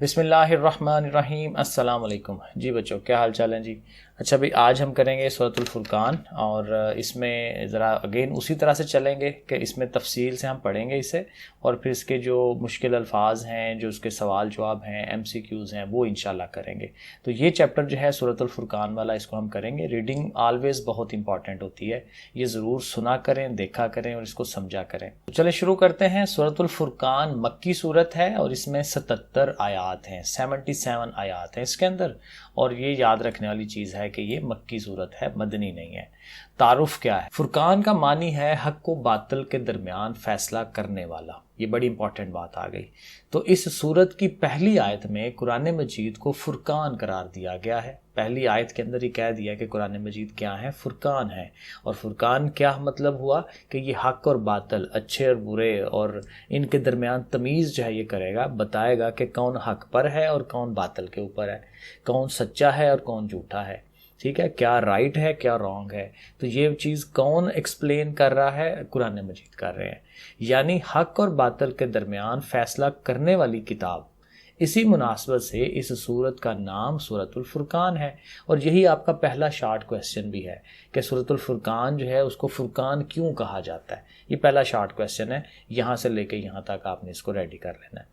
बिस्मिल्लाहिर्रहमानिर्रहीम। अस्सलाम वालेकुम। जी बच्चों, क्या हाल चाल है जी। अच्छा भाई, आज हम करेंगे सूरतुल फुरकान और इसमें ज़रा अगेन उसी तरह से चलेंगे कि इसमें तफसील से हम पढ़ेंगे इसे, और फिर इसके जो मुश्किल अल्फाज हैं, जो उसके सवाल जवाब हैं, MCQs हैं, वो इंशाल्लाह करेंगे। तो ये चैप्टर जो है सूरतुल फुरकान वाला, इसको हम करेंगे। रीडिंग ऑलवेज़ बहुत इंपॉर्टेंट होती है, ये ज़रूर सुना करें, देखा करें और इसको समझा करें। तो चले शुरू करते हैं। सूरतुल फुरकान मक्की सूरत है और इसमें 77 आयात हैं, 77 आयात हैं इसके अंदर। और ये याद रखने वाली चीज़ है कि ये मक्की सूरत है, मदनी नहीं है। तारुफ क्या है? फुरकान का मानी है हक को बातिल के दरमियान फैसला करने वाला। ये बड़ी इंपॉर्टेंट बात आ गई। तो इस सूरत की पहली आयत में कुरान मजीद को फुरकान करार दिया गया है। पहली आयत के अंदर ही कह दिया कि कुरान मजीद क्या है? फुरकान है। और फुरकान क्या मतलब हुआ कि ये हक और बातिल, अच्छे और बुरे, और इनके दरमियान तमीज़ जो है ये करेगा, बताएगा कि कौन हक पर है और कौन बातिल के ऊपर है, कौन सच्चा है और कौन झूठा है। ठीक है, क्या राइट है क्या रॉन्ग है। तो ये चीज़ कौन एक्सप्लेन कर रहा है? कुरान मजीद कर रहे हैं। यानी हक और बातिल के दरमियान फैसला करने वाली किताब। इसी मुनासबत से इस सूरत का नाम सूरतुल फुरकान है। और यही आपका पहला शॉर्ट क्वेश्चन भी है कि सूरतुल फुरकान जो है उसको फुरकान क्यों कहा जाता है। ये पहला शॉर्ट क्वेश्चन है, यहाँ से लेके यहाँ तक आपने इसको रेडी कर लेना है।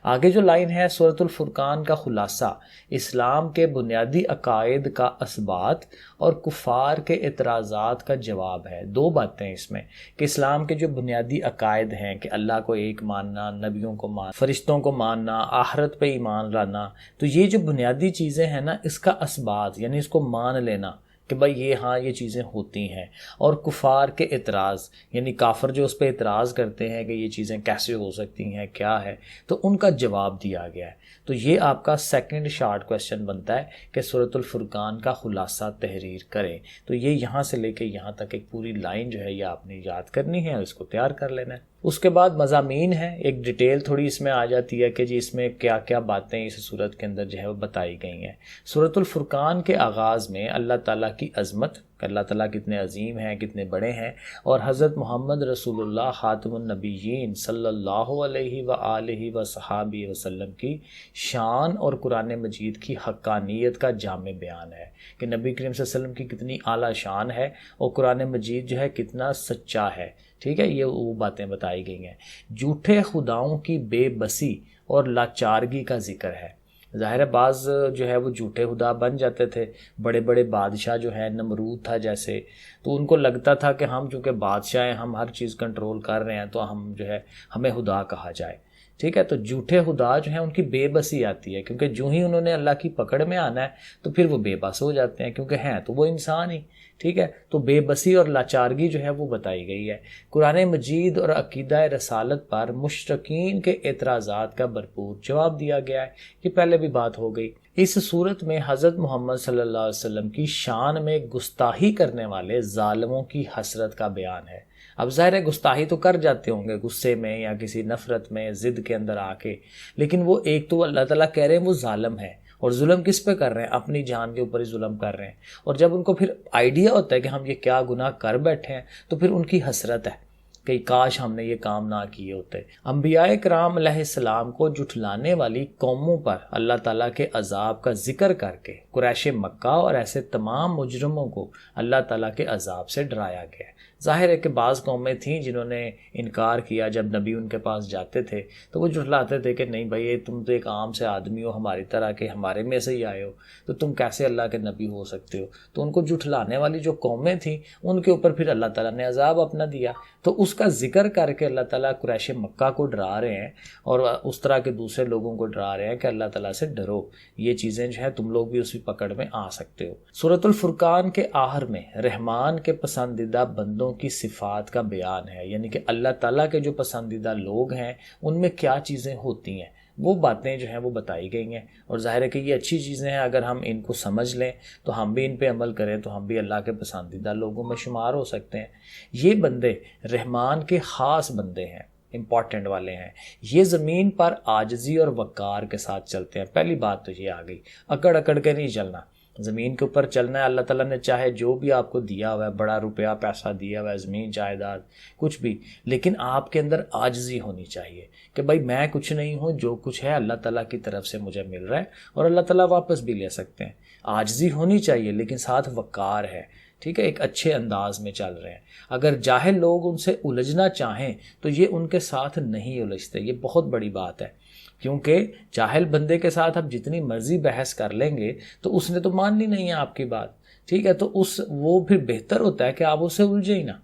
आगे जो लाइन है, सूरतुल फुरकान का खुलासा इस्लाम के बुनियादी अकायद का असबात और कुफार के एतराज़ात का जवाब है। दो बातें इसमें कि इस्लाम के जो बुनियादी अकायद हैं कि अल्लाह को एक मानना, नबियों को मानना, फरिश्तों को मानना, आखिरत पे ईमान लाना, तो ये जो बुनियादी चीज़ें हैं ना, इसका असबात यानी इसको मान लेना कि भाई ये हाँ ये चीज़ें होती हैं। और कुफार के एतराज़ यानी काफर जो उस पर एतराज़ करते हैं कि ये चीज़ें कैसे हो सकती हैं, क्या है, तो उनका जवाब दिया गया है। तो ये आपका सेकंड शॉर्ट क्वेश्चन बनता है कि सूरतुल फुरकान का खुलासा तहरीर करें। तो ये यहाँ से लेके यहाँ तक एक पूरी लाइन जो है ये आपने याद करनी है और इसको तैयार कर लेना है। उसके बाद मज़ामीन है, एक डिटेल थोड़ी इसमें आ जाती है कि जी इसमें क्या क्या बातें इस सूरत के अंदर जो है वो बताई गई हैं। सूरतुल फुरकान के आगाज़ में अल्लाह ताला की अज़मत, अल्लाह ताला कितने अजीम हैं, कितने बड़े हैं, और हज़रत मोहम्मद रसूलुल्लाह ख़ातमुन नबिय्यीन सल्लल्लाहु अलैहि व आलिहि व सहाबी वसल्लम की शान और कुरान मजीद की हक्कानियत का जामे बयान है कि नबी करीम सल्लल्लाहु अलैहि वसल्लम की कितनी आला शान है और कुरान मजीद जो है कितना सच्चा है। ठीक है, ये वो बातें बताई गई हैं। झूठे खुदाओं की बेबसी और लाचारगी का जिक्र है। ज़ाहिर है बाज़ जो है वो झूठे खुदा बन जाते थे। बड़े बड़े बादशाह जो है, नमरूद था जैसे, तो उनको लगता था कि हम चूँकि बादशाह हैं, हम हर चीज़ कंट्रोल कर रहे हैं, तो हम जो है हमें खुदा कहा जाए। ठीक है, तो झूठे खुदा जो है उनकी बेबसी आती है, क्योंकि जो ही उन्होंने अल्लाह की पकड़ में आना है तो फिर वो बेबस हो जाते हैं, क्योंकि हैं तो वो इंसान ही। ठीक है, तो बेबसी और लाचारगी जो है वो बताई गई है। कुरान मजीद और अकीदा रसालत पर मुशरकीन के एतराज़ात का भरपूर जवाब दिया गया है। ये पहले भी बात हो गई। इस सूरत में हज़रत मोहम्मद सल्लल्लाहु अलैहि वसल्लम की शान में गुस्ताही करने वाले जालिमों की हसरत का बयान है। अब ज़ाहिर है गुस्ताही तो कर जाते होंगे गुस्से में या किसी नफ़रत में, ज़िद के अंदर आके, लेकिन वो एक तो अल्लाह ताला कह रहे हैं वो जालिम है, और जुल्म किस पे कर रहे हैं? अपनी जान के ऊपर ही जुल्म कर रहे हैं। और जब उनको फिर आइडिया होता है कि हम ये क्या गुनाह कर बैठे हैं, तो फिर उनकी हसरत है कि काश हमने ये काम ना किए होते। अंबियाए कराम अलैहिस्सलाम को जुठलाने वाली कौमों पर अल्लाह ताला के अजाब का जिक्र करके कुरैश मक्का और ऐसे तमाम मुजरमों को अल्लाह ताला के अजाब से डराया गया है। जाहिर है कि बाज़ कौमें थीं जिन्होंने इनकार किया। जब नबी उनके पास जाते थे तो वो जुठलाते थे कि नहीं भाई, ये तुम तो एक आम से आदमी हो, हमारी तरह के, हमारे में से ही आए हो, तो तुम कैसे अल्लाह के नबी हो सकते हो। तो उनको जुठलाने वाली जो कौमें थीं उनके ऊपर फिर अल्लाह ताला ने अजाब अपना दिया। तो उसका जिक्र करके अल्लाह ताला कुरैश मक्का को डरा रहे हैं और उस तरह के दूसरे लोगों को डरा रहे हैं कि अल्लाह ताला से डरो, ये चीज़ें जो है तुम लोग भी उसी पकड़ में आ सकते हो। सूरतुल फुरकान के आखिर में रहमान के पसंदीदा बंदों की सिफात का बयान है, यानी कि अल्लाह ताला के जो पसंदीदा लोग हैं उनमें क्या चीज़ें होती हैं, वो बातें जो हैं वो बताई गई हैं। और ज़ाहिर है कि ये अच्छी चीज़ें हैं, अगर हम इनको समझ लें तो हम भी इन पे अमल करें तो हम भी अल्लाह के पसंदीदा लोगों में शुमार हो सकते हैं। ये बंदे रहमान के ख़ास बंदे हैं, इम्पॉर्टेंट वाले हैं। ये ज़मीन पर आजिज़ी और वक़ार के साथ चलते हैं। पहली बात तो ये आ गई, अकड़ अकड़ के नहीं चलना। ज़मीन के ऊपर चलना है। अल्लाह ताला ने चाहे जो भी आपको दिया हुआ है, बड़ा रुपया पैसा दिया हुआ है, ज़मीन जायदाद कुछ भी, लेकिन आपके अंदर आजिज़ी होनी चाहिए कि भाई मैं कुछ नहीं हूँ, जो कुछ है अल्लाह ताला की तरफ से मुझे मिल रहा है और अल्लाह ताला वापस भी ले सकते हैं। आजिज़ी होनी चाहिए लेकिन साथ वक़ार है, ठीक है, एक अच्छे अंदाज में चल रहे हैं। अगर जाहिल लोग उनसे उलझना चाहें तो ये उनके साथ नहीं उलझते, ये बहुत बड़ी बात है। क्योंकि जाहिल बंदे के साथ आप जितनी मर्जी बहस कर लेंगे तो उसने तो माननी नहीं है आपकी बात, ठीक है, तो वो फिर बेहतर होता है कि आप उससे उलझे ही ना,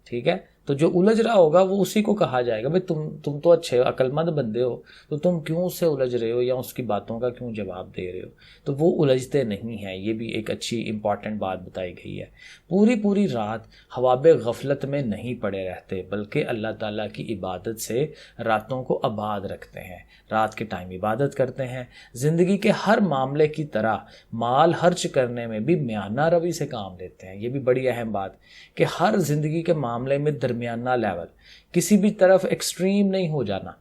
ठीक है। तो जो उलझ रहा होगा वो उसी को कहा जाएगा भाई तुम तो अच्छे अक्लमंद बंदे हो, तो तुम क्यों उससे उलझ रहे हो या उसकी बातों का क्यों जवाब दे रहे हो। तो वो उलझते नहीं हैं, ये भी एक अच्छी इंपॉर्टेंट बात बताई गई है। पूरी पूरी रात हवाबे गफलत में नहीं पड़े रहते, बल्कि अल्लाह ताला की इबादत से रातों को आबाद रखते हैं। रात के टाइम इबादत करते हैं। ज़िंदगी के हर मामले की तरह माल खर्च करने में भी म्याना रवि से काम लेते हैं। ये भी बड़ी अहम बात कि हर ज़िंदगी के मामले में दरमियाना लेवल, किसी भी तरफ एक्सट्रीम नहीं हो जाना,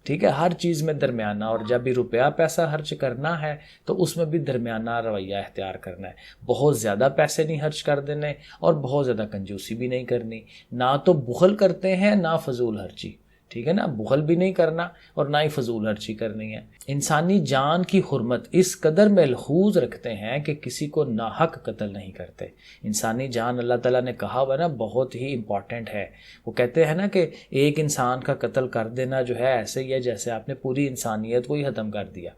ठीक है, हर चीज़ में दरमियाना। और जब भी रुपया पैसा खर्च करना है तो उसमें भी दरमियाना रवैया इख्तियार करना है। बहुत ज़्यादा पैसे नहीं खर्च कर देने और बहुत ज़्यादा कंजूसी भी नहीं करनी। ना तो बुखल करते हैं ना फजूल खर्ची, ठीक है ना, बुखल भी नहीं करना और ना ही फजूल खर्ची करनी है। इंसानी जान की हुर्मत इस कदर महफूज रखते हैं कि किसी को नाहक कत्ल नहीं करते। इंसानी जान अल्लाह ताला ने कहा हुआ ना बहुत ही इम्पॉर्टेंट है। वो कहते हैं ना कि एक इंसान का कत्ल कर देना जो है ऐसे ही है जैसे आपने पूरी इंसानियत को ही ख़त्म कर दिया,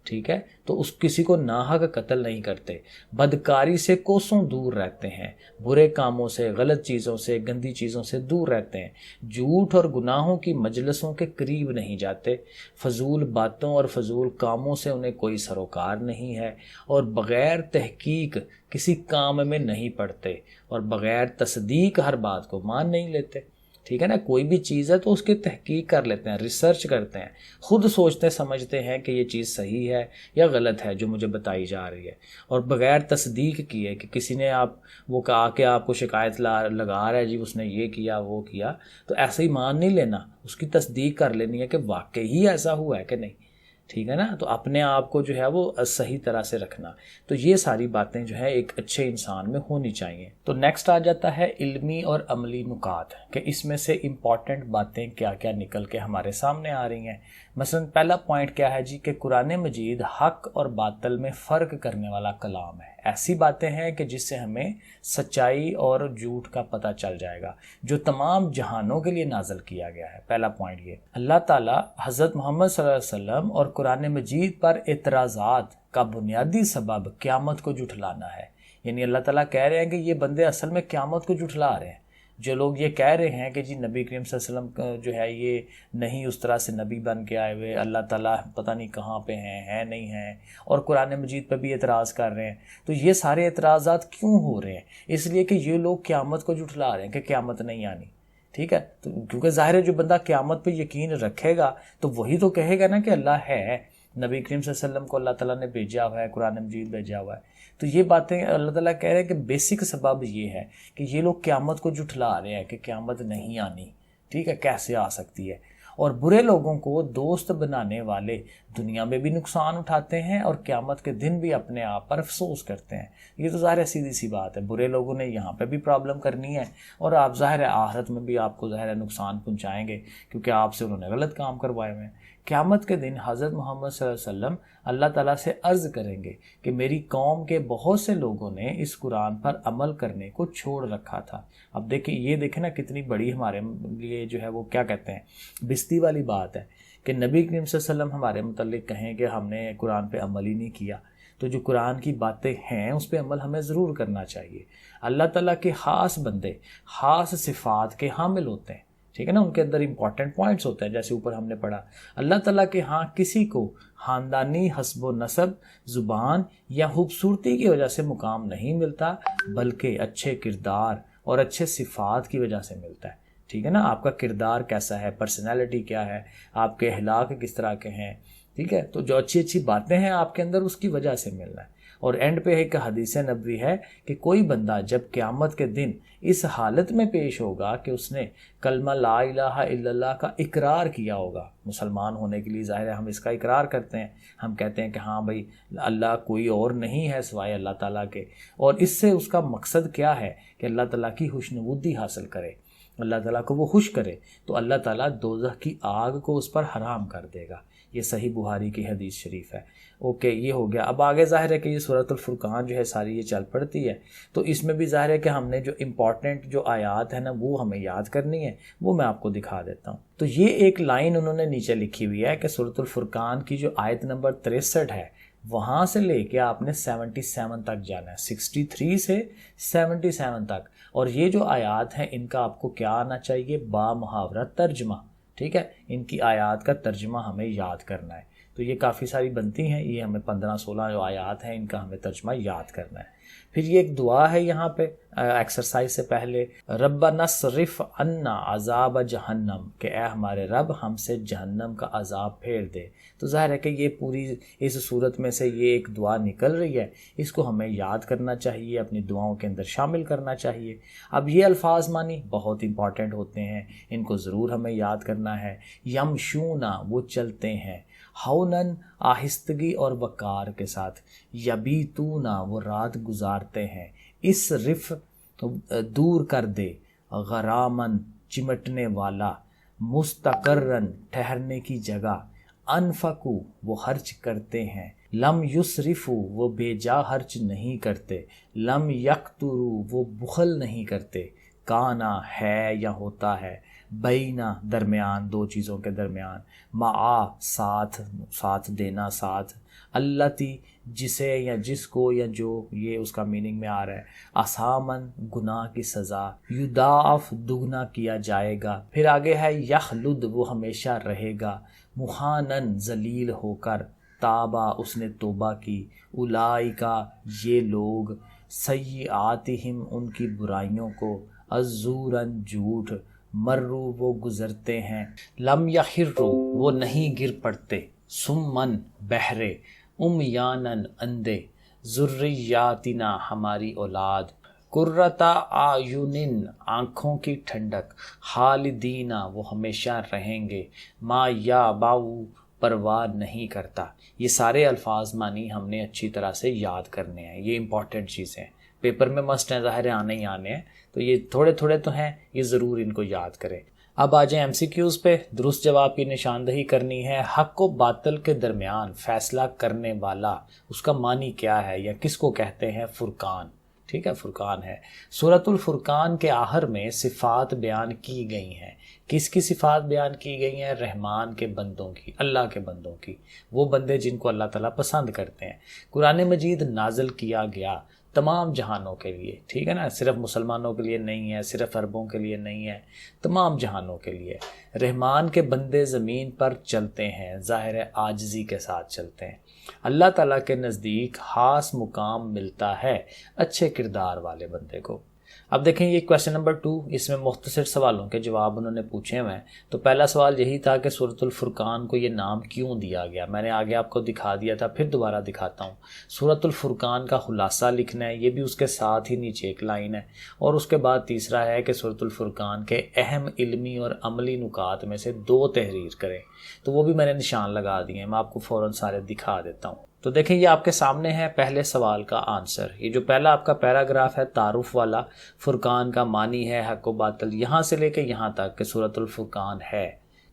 ठीक है। तो उस किसी को नाहक कत्ल नहीं करते, बदकारी से कोसों दूर रहते हैं, बुरे कामों से, गलत चीज़ों से, गंदी चीज़ों से दूर रहते हैं, झूठ और गुनाहों की मजलिसों के करीब नहीं जाते, फजूल बातों और फजूल कामों से उन्हें कोई सरोकार नहीं है, और बग़ैर तहकीक किसी काम में नहीं पड़ते, और बग़ैर तस्दीक हर बात को मान नहीं लेते, ठीक है ना। कोई भी चीज़ है तो उसकी तहकीक कर लेते हैं, रिसर्च करते हैं, खुद सोचते समझते हैं कि ये चीज़ सही है या गलत है जो मुझे बताई जा रही है, और बग़ैर तस्दीक किए कि किसी ने वो कहा कि आपको शिकायत लगा रहा है जी उसने ये किया वो किया, तो ऐसे ही मान नहीं लेना, उसकी तस्दीक कर लेनी है कि वाकई ही ऐसा हुआ है कि नहीं, ठीक है ना। तो अपने आप को जो है वो सही तरह से रखना, तो ये सारी बातें जो है एक अच्छे इंसान में होनी चाहिए। तो नेक्स्ट आ जाता है इल्मी और अमली नुकात कि इसमें से इम्पॉर्टेंट बातें क्या क्या निकल के हमारे सामने आ रही हैं। मसलन पहला पॉइंट क्या है जी कि कुरान मजीद हक और बातिल में फ़र्क करने वाला कलाम है। ऐसी बातें हैं कि जिससे हमें सच्चाई और झूठ का पता चल जाएगा, जो तमाम जहानों के लिए नाजल किया गया है। पहला पॉइंट ये, अल्लाह ताला हज़रत मोहम्मद सल्लल्लाहु अलैहि वसल्लम और कुरान मजीद पर एतराज़ात का बुनियादी सबब क़यामत को जुठलाना है। यानी अल्लाह ताला कह रहे हैं कि ये बंदे असल में क़यामत को जुठला रहे हैं। जो लोग ये कह रहे हैं कि जी नबी करीम सल्लल्लाहु अलैहि वसल्लम जो है ये नहीं उस तरह से नबी बन के आए हुए, अल्लाह ताला पता नहीं कहाँ पे हैं नहीं हैं, और कुरान मजीद पर भी एतराज़ कर रहे हैं, तो ये सारे एतराज़ात क्यों हो रहे हैं? इसलिए कि ये लोग क़यामत को जुठला रहे हैं कि क़यामत नहीं आनी, ठीक है। तो क्योंकि ज़ाहिर है जो बंदा क़यामत पे यकीन रखेगा तो वही तो कहेगा ना कि अल्लाह है, नबी करीम सल्लल्लाहु अलैहि वसल्लम को अल्लाह ताला ने भेजा हुआ है, कुरान मजीद भेजा हुआ है। तो ये बातें अल्लाह ताला कह रहे हैं कि बेसिक सबब ये है कि ये लोग क़यामत को जुठला रहे हैं कि क़यामत नहीं आनी, ठीक है, कैसे आ सकती है। और बुरे लोगों को दोस्त बनाने वाले दुनिया में भी नुकसान उठाते हैं और क़यामत के दिन भी अपने आप पर अफसोस करते हैं। ये तो ज़ाहिर सीधी सी बात है, बुरे लोगों ने यहाँ पे भी प्रॉब्लम करनी है और आप ज़ाहिर है आखिरत में भी आपको ज़ाहिर है नुकसान पहुँचाएंगे क्योंकि आपसे उन्होंने गलत काम करवाए हुए हैं। क़यामत के दिन हज़रत मोहम्मद सल्लल्लाहु अलैहि वसल्लम अल्लाह ताला से अर्ज़ करेंगे कि मेरी कौम के बहुत से लोगों ने इस कुरान पर अमल करने को छोड़ रखा था। अब देखिए, ये देखें ना कितनी बड़ी हमारे लिए जो है वो क्या कहते हैं बिस्ती वाली बात है कि नबी करीम सल्लल्लाहु अलैहि वसल्लम हमारे मुतल्लिक कहें कि हमने कुरान पे अमल ही नहीं किया। तो जो कुरान की बातें हैं उस पर अमल हमें ज़रूर करना चाहिए। अल्लाह ताला के ख़ास बंदे ख़ास सिफ़ात के हामिल होते हैं, ठीक है ना, उनके अंदर इंपॉर्टेंट पॉइंट्स होते हैं। जैसे ऊपर हमने पढ़ा, अल्लाह ताला के हाँ किसी को ख़ानदानी हस्ब नसब, ज़ुबान या खूबसूरती की वजह से मुकाम नहीं मिलता, बल्कि अच्छे किरदार और अच्छे सिफ़ात की वजह से मिलता है, ठीक है ना। आपका किरदार कैसा है, पर्सनैलिटी क्या है, आपके अखलाक किस तरह के हैं, ठीक है। तो जो अच्छी अच्छी बातें हैं आपके अंदर उसकी वजह से मिलना है। और एंड पे एक हदीस नबवी है कि कोई बंदा जब क़यामत के दिन इस हालत में पेश होगा कि उसने कलमा ला इलाहा इल्लल्लाह का इकरार किया होगा। मुसलमान होने के लिए ज़ाहिर है हम इसका इकरार करते हैं, हम कहते हैं कि हाँ भाई अल्लाह कोई और नहीं है सिवाय अल्लाह ताला के, और इससे उसका मकसद क्या है कि अल्लाह ताला की खुशनुदी हासिल करे, अल्लाह ताला को वो खुश करे, तो अल्लाह ताला दोज़ख की आग को उस पर हराम कर देगा। ये सही बुहारी की हदीस शरीफ है। ओके, ये हो गया। अब आगे ज़ाहिर है कि ये सूरतुल फुरकान जो है सारी ये चल पड़ती है, तो इसमें भी ज़ाहिर है कि हमने जो इम्पॉर्टेंट जो आयात है ना वो हमें याद करनी है, वो मैं आपको दिखा देता हूँ। तो ये एक लाइन उन्होंने नीचे लिखी हुई है कि सूरतुल फुरकान की जो आयत नंबर 63 है वहाँ से लेके आपने 77 तक जाना है, 63 से 77 तक। और ये जो आयात हैं इनका आपको क्या आना चाहिए, बामुहावरा तर्जमा। ठीक है, इनकी आयात का तर्जमा हमें याद करना है। तो ये काफ़ी सारी बनती हैं, ये हमें 15-16 जो आयात हैं इनका हमें तर्जमा याद करना है। फिर ये एक दुआ है यहाँ पे एक्सरसाइज से पहले, रब्बना सरिफ अन्ना अजाब जहन्नम, कि ए हमारे रब हमसे जहन्नम का अजाब फेर दे। तो ज़ाहिर है कि ये पूरी इस सूरत में से ये एक दुआ निकल रही है, इसको हमें याद करना चाहिए, अपनी दुआओं के अंदर शामिल करना चाहिए। अब ये अल्फाज मानी बहुत इंपॉर्टेंट होते हैं, इनको ज़रूर हमें याद करना है। यमशूना वो चलते हैं, हौनन आहिस्तगी और वकार के साथ, यबीतूना वो रात गुजारते हैं, इस रिफ दूर कर दे, गरामन चिमटने वाला, मुस्तकर्रन ठहरने की जगह, अनफकू वो खर्च करते हैं, लम युसरिफू वो बेजा खर्च नहीं करते, लम यकतुरू वो बुखल नहीं करते, काना है या होता है, बैना दरमियान दो चीज़ों के दरमियान, मा साथ साथ देना साथ, अल्लती जिसे या जिसको या जो, ये उसका मीनिंग में आ रहा है, असामन गुनाह की सज़ा, युदाफ दुगना किया जाएगा। फिर आगे है यखलुद वो हमेशा रहेगा, मुहानन जलील होकर, ताबा उसने तोबा की, उलाइका ये लोग, सय्यातिहिम उनकी बुराइयों को, अज़ूरन झूठ, मर्रू वो गुजरते हैं, लम यखिर्रू वो नहीं गिर पड़ते, सुम्मन बहरे, उमयानन अंधे, ज़ुर्रियातिना हमारी औलाद, कुर्रता आयुनिन आँखों की ठंडक, खालिदीना वो हमेशा रहेंगे, मा या बाऊ परवाह नहीं करता। ये सारे अल्फाज मानी हमने अच्छी तरह से याद करने हैं, ये इंपॉर्टेंट चीज़ें पेपर में मस्ट हैं, ज़ाहिर आने ही आने हैं, तो ये थोड़े थोड़े तो हैं, ये ज़रूर इनको याद करें। अब आ जाए MCQs पे, दुरुस्त जवाब की निशानदही करनी है। हक व बातिल के दरमियान फैसला करने वाला, उसका मानी क्या है या किसको कहते हैं, फुरकान। ठीक है, फुरकान है। सूरतुल फुरकान के आखिर में सिफ़ात बयान की गई हैं। किसकी सिफ़ात बयान की गई हैं, रहमान के बंदों की, अल्लाह के बंदों की, वो बंदे जिनको अल्लाह ताला पसंद करते हैं। कुरान मजीद नाजिल किया गया तमाम जहानों के लिए, ठीक है ना, सिर्फ मुसलमानों के लिए नहीं है, सिर्फ अरबों के लिए नहीं है, तमाम जहानों के लिए। रहमान के बंदे ज़मीन पर चलते हैं, ज़ाहिर है आजिज़ी के साथ चलते हैं। अल्लाह ताला के नज़दीक खास मुकाम मिलता है अच्छे किरदार वाले बंदे को। अब देखें ये क्वेश्चन नंबर 2, इसमें मुख्तसर सवालों के जवाब उन्होंने पूछे हुए हैं। तो पहला सवाल यही था कि सूरतुल फुरकान को ये नाम क्यों दिया गया। मैंने आगे आपको दिखा दिया था, फिर दोबारा दिखाता हूँ। सूरतुल फुरकान का खुलासा लिखना है, ये भी उसके साथ ही नीचे एक लाइन है। और उसके बाद तीसरा है कि सूरतुल फुरकान के अहम इल्मी और अमली नुकात में से 2 तहरीर करें। तो वो भी मैंने निशान लगा दिए हैं, मैं आपको फ़ौरन सारे दिखा देता हूँ। तो देखें ये आपके सामने है पहले सवाल का आंसर। ये जो पहला आपका पैराग्राफ है तारुफ वाला, फुरकान का मानी है हक व बातिल, यहाँ से लेके यहाँ तक कि सूरतुल फुरकान है,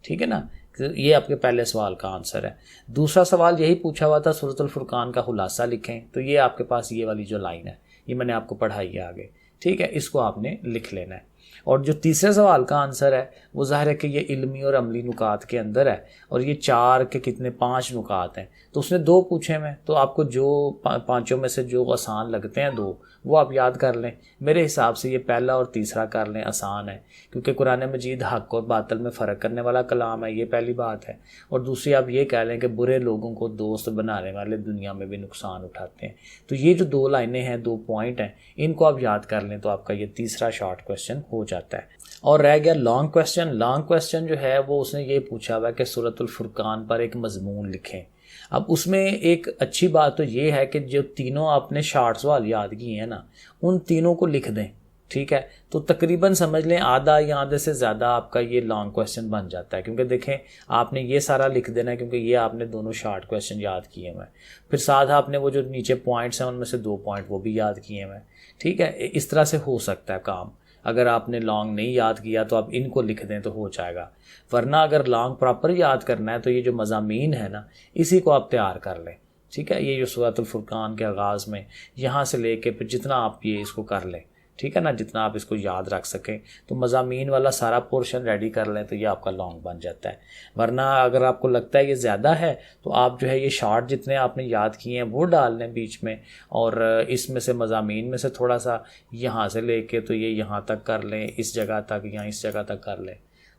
ठीक है ना। ये आपके पहले सवाल का आंसर है। दूसरा सवाल यही पूछा हुआ था सूरतुल फुरकान का खुलासा लिखें। तो ये आपके पास ये वाली जो लाइन है ये मैंने आपको पढ़ाई है आगे, ठीक है, इसको आपने लिख लेना है। और जो तीसरे सवाल का आंसर है वो ज़ाहिर है कि ये इल्मी और अमली नुकात के अंदर है, और ये 4 के कितने 5 नुकात हैं। तो उसने 2 पूछे हैं, तो आपको जो 5 में से जो आसान लगते हैं 2 वो आप याद कर लें। मेरे हिसाब से ये पहला और तीसरा कर लें, आसान है, क्योंकि कुरान मजीद हक और बातिल में फ़र्क करने वाला कलाम है, ये पहली बात है। और दूसरी आप ये कह लें कि बुरे लोगों को दोस्त बनाने वाले दुनिया में भी नुकसान उठाते हैं। तो ये जो 2 लाइनें हैं, 2 पॉइंट हैं, इनको आप याद कर लें तो आपका ये तीसरा शॉर्ट क्वेश्चन हो जाता है। और रह गया लॉन्ग क्वेश्चन। लॉन्ग क्वेश्चन जो है वो उसने ये पूछा हुआ है कि सूरतुल फुरकान पर एक मजमून लिखें। अब उसमें एक अच्छी बात तो ये है कि जो तीनों आपने 60 सवाल याद किए हैं ना, उन तीनों को लिख दें, ठीक है। तो तकरीबन समझ लें आधा या आधे से ज़्यादा आपका ये लॉन्ग क्वेश्चन बन जाता है, क्योंकि देखें आपने ये सारा लिख देना है, क्योंकि ये आपने दोनों शॉर्ट क्वेश्चन याद किए हुए हैं। फिर साथ आपने वो जो नीचे पॉइंट्स हैं उनमें से 2 पॉइंट वो भी याद किए हुए हैं, ठीक है। इस तरह से हो सकता है काम। अगर आपने लॉन्ग नहीं याद किया तो आप इनको लिख दें तो हो जाएगा, वरना अगर लॉन्ग प्रॉपर याद करना है तो ये जो मज़ामीन है ना, इसी को आप तैयार कर लें, ठीक है। ये जो सूरतुल फुरकान के आगाज़ में यहाँ से लेके फिर जितना आप ये इसको कर लें, ठीक है ना, जितना आप इसको याद रख सकें, तो मज़ामीन वाला सारा पोर्शन रेडी कर लें तो ये आपका लॉन्ग बन जाता है। वरना अगर आपको लगता है ये ज़्यादा है तो आप जो है ये शॉर्ट जितने आपने याद किए हैं वो डाल लें बीच में, और इसमें से मज़ामीन में से थोड़ा सा यहाँ से लेके तो ये यहाँ तक कर लें, इस जगह तक या इस जगह तक कर लें।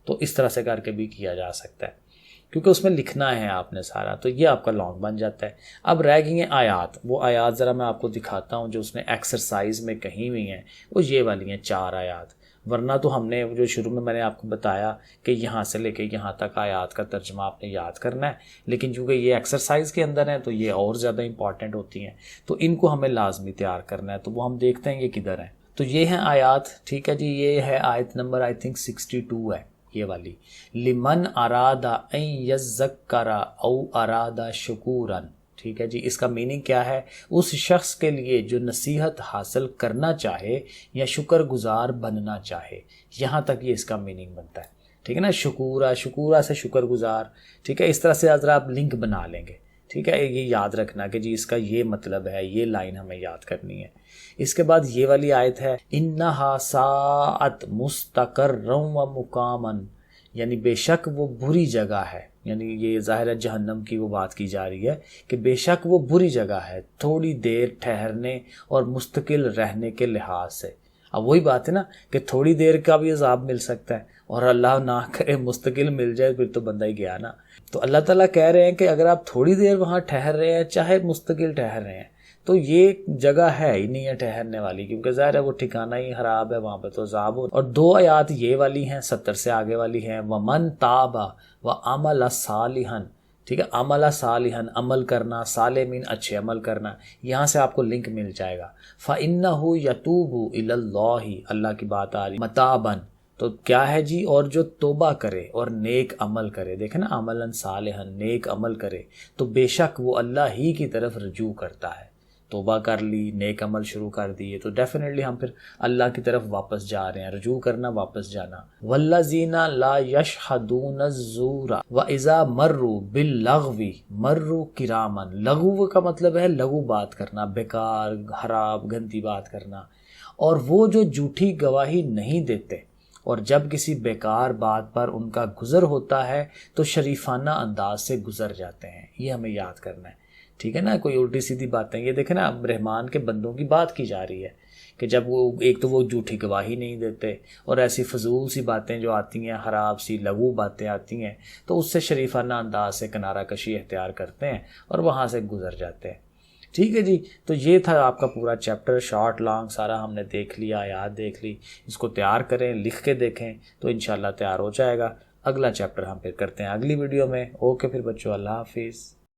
तो इस तरह से करके भी किया जा सकता है, क्योंकि उसमें लिखना है आपने सारा, तो ये आपका लॉन्ग बन जाता है। अब रह गई हैं आयात। वो आयात ज़रा मैं आपको दिखाता हूँ जो उसने एक्सरसाइज में कही हुई हैं, वो ये वाली हैं 4 आयात। वरना तो हमने जो शुरू में मैंने आपको बताया कि यहाँ से लेके यहाँ तक आयात का तर्जमा आपने याद करना है, लेकिन चूँकि ये एक्सरसाइज के अंदर हैं तो ये और ज़्यादा इंपॉर्टेंट होती हैं, तो इनको हमें लाजमी तैयार करना है। तो वो हम देखते हैं ये किधर हैं। तो ये हैं आयात, ठीक है जी। ये है आयत नंबर आई थिंक 62 है ये वाली। लिमन अरादा अन यज़्ज़करा औ अरादा शुकूरन, ठीक है जी। इसका मीनिंग क्या है? उस शख्स के लिए जो नसीहत हासिल करना चाहे या शुक्रगुजार बनना चाहे, यहाँ तक ये इसका मीनिंग बनता है, ठीक है ना। शुकूरा, शुकूरा से शुक्रगुजार, ठीक है। इस तरह से अगर आप लिंक बना लेंगे, ठीक है। ये याद रखना कि जी इसका ये मतलब है, ये लाइन हमें याद करनी है। इसके बाद ये वाली आयत है, इन्नहा साअत मुस्तक़र्रन व मुकामन, यानी बेशक वो बुरी जगह है। यानी ये ज़ाहिर है जहन्नम की वो बात की जा रही है कि बेशक वो बुरी जगह है थोड़ी देर ठहरने और मुस्तकिल रहने के लिहाज से। अब वही बात है ना कि थोड़ी देर का भी अज़ाब मिल सकता है, और अल्लाह ना करे मुस्तकिल मिल जाए, फिर तो बंदा ही गया ना। तो अल्लाह ताला कह रहे हैं कि अगर आप थोड़ी देर वहाँ ठहर रहे हैं, चाहे मुस्तकिल ठहर रहे हैं, तो ये जगह है ही नहीं है ठहरने वाली, क्योंकि ज़ाहिर है वो ठिकाना ही खराब है, वहाँ पे तो अज़ाब हो। और 2 आयात ये वाली हैं 70 से आगे वाली हैं, वमन ताबा व अमल सालिहन, ठीक है। अमल सालिहन, अमल करना, साले मीन अच्छे अमल करना। यहाँ से आपको लिंक मिल जाएगा। फ़इन्नहु यतूबु इलल्लाहि, अल्लाह की बात आ रही, मताबन तो क्या है जी, और जो तोबा करे और नेक अमल करे, देखें ना, अमलन सालिहन, नेक अमल करे, तो बेशक वो अल्लाह ही की तरफ रजू करता है। तोबा कर ली, नेक अमल शुरू कर दिए, तो डेफिनेटली हम फिर अल्लाह की तरफ वापस जा रहे हैं। रजू करना, वापस जाना। वल्लज़ीना ला यशहदून ज़ूरा व इज़ा मर्रू बिल लग़वी मर्रू किरामन। लग़व का मतलब है लघु बात करना, बेकार, खराब, गंदी बात करना। और वो जो झूठी गवाही नहीं देते, और जब किसी बेकार बात पर उनका गुज़र होता है तो शरीफाना अंदाज से गुज़र जाते हैं। ये हमें याद करना है, ठीक है ना। कोई उल्टी सीधी बातें, ये देखें ना, अब रहमान के बंदों की बात की जा रही है कि जब वो एक तो वो झूठी गवाही नहीं देते, और ऐसी फजूल सी बातें जो आती हैं, ख़राब सी लघु बातें आती हैं, तो उससे शरीफाना अंदाज से किनारा कशी इख्तियार करते हैं और वहाँ से गुज़र जाते हैं, ठीक है जी। तो ये था आपका पूरा चैप्टर, शॉर्ट लॉन्ग सारा हमने देख लिया, याद देख ली। इसको तैयार करें, लिख के देखें तो इंशाल्लाह तैयार हो जाएगा। अगला चैप्टर हम फिर करते हैं अगली वीडियो में। ओके फिर बच्चों, अल्लाह हाफिज़।